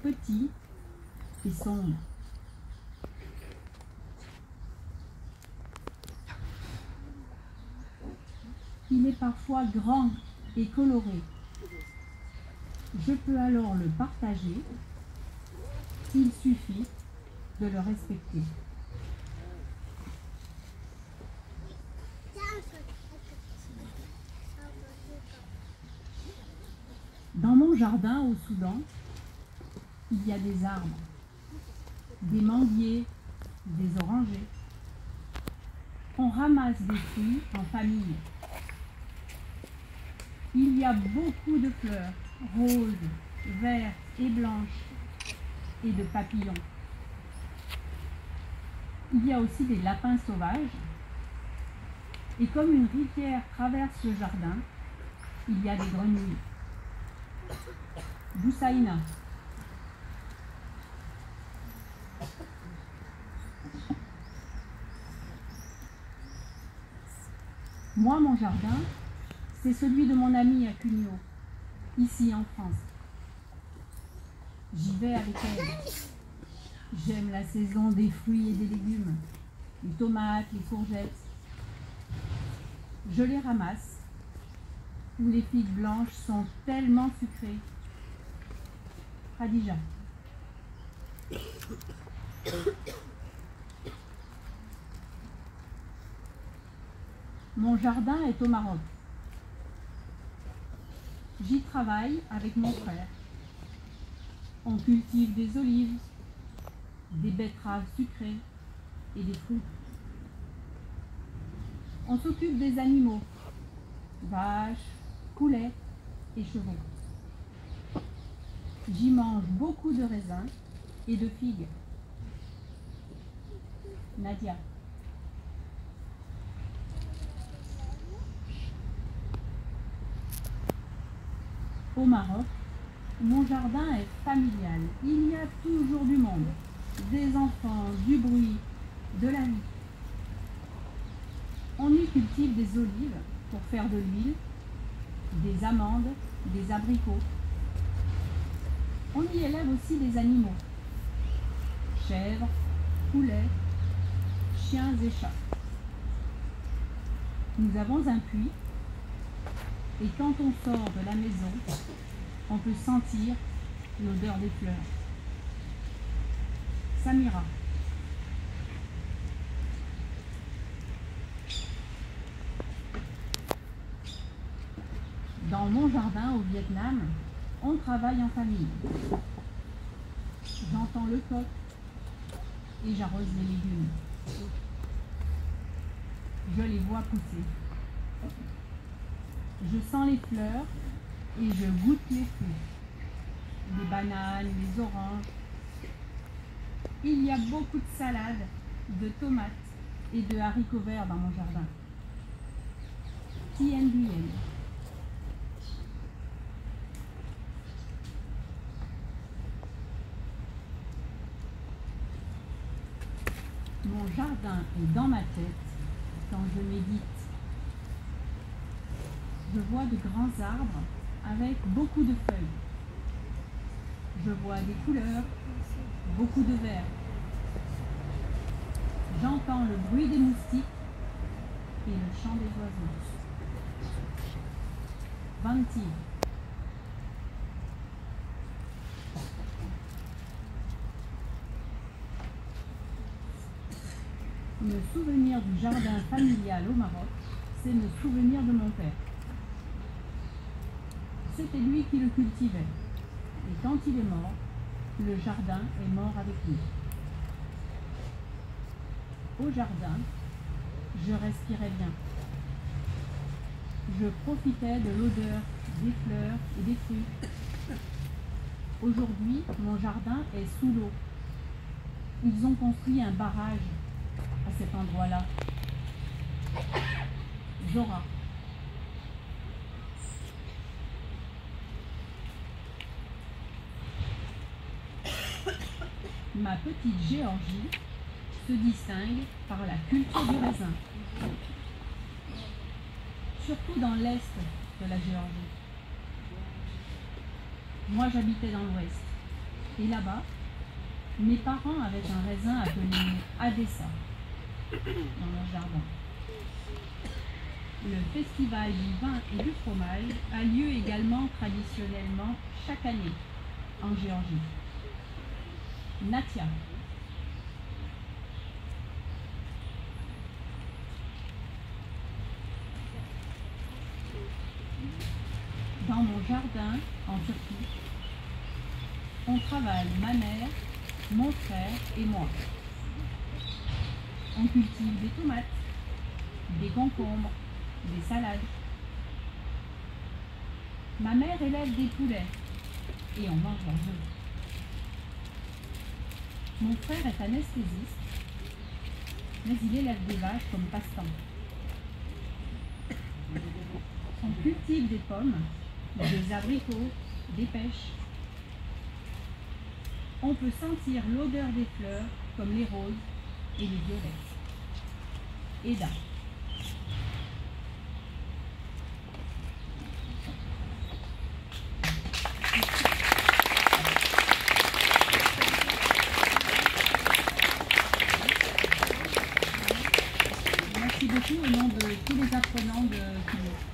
petit et sombre. Il est parfois grand et coloré. Je peux alors le partager. Il suffit de le respecter. Dans mon jardin au Soudan, il y a des arbres, des manguiers, des orangers. On ramasse des fruits en famille. Il y a beaucoup de fleurs, roses, vertes et blanches, et de papillons. Il y a aussi des lapins sauvages. Et comme une rivière traverse le jardin, il y a des grenouilles. Boussaïna. Moi, mon jardin, c'est celui de mon amie à Cugno, ici en France. J'y vais avec elle. J'aime la saison des fruits et des légumes, les tomates, les courgettes. Je les ramasse. Les figues blanches sont tellement sucrées. Khadija. Mon jardin est au Maroc. J'y travaille avec mon frère. On cultive des olives, des betteraves sucrées et des fruits. On s'occupe des animaux, vaches, poulets et chevaux. J'y mange beaucoup de raisins et de figues. Nadia. Au Maroc, mon jardin est familial. Il y a toujours du monde, des enfants, du bruit, de la vie. On y cultive des olives pour faire de l'huile, des amandes, des abricots. On y élève aussi des animaux, chèvres, poulets, chiens et chats. Nous avons un puits et quand on sort de la maison, on peut sentir l'odeur des fleurs. Samira. Dans mon jardin au Vietnam, on travaille en famille. J'entends le coq et j'arrose les légumes. Je les vois pousser. Je sens les fleurs et je goûte les fruits. Les bananes, les oranges. Il y a beaucoup de salades, de tomates et de haricots verts dans mon jardin. Tien Nguyen. Mon jardin est dans ma tête quand je médite. Je vois de grands arbres avec beaucoup de feuilles. Je vois des couleurs, beaucoup de vert. J'entends le bruit des moustiques et le chant des oiseaux. Vanti. Me souvenir du jardin familial au Maroc, c'est me souvenir de mon père. C'était lui qui le cultivait. Et quand il est mort, le jardin est mort avec lui. Au jardin, je respirais bien. Je profitais de l'odeur des fleurs et des fruits. Aujourd'hui, mon jardin est sous l'eau. Ils ont construit un barrage à cet endroit-là. Zora. Ma petite Géorgie se distingue par la culture du raisin, surtout dans l'est de la Géorgie. Moi, j'habitais dans l'ouest. Et là-bas, mes parents avaient un raisin appelé Adessa dans leur jardin. Le festival du vin et du fromage a lieu également traditionnellement chaque année en Géorgie. Natia. Dans mon jardin, en Turquie, on travaille ma mère, mon frère et moi. On cultive des tomates, des concombres, des salades. Ma mère élève des poulets et on mange leurs œufs. Mon frère est anesthésiste, mais il élève des vaches comme passe-temps. On cultive des pommes, des abricots, des pêches. On peut sentir l'odeur des fleurs comme les roses et les violettes. Eda. Merci beaucoup au nom de tous les apprenants de Kino.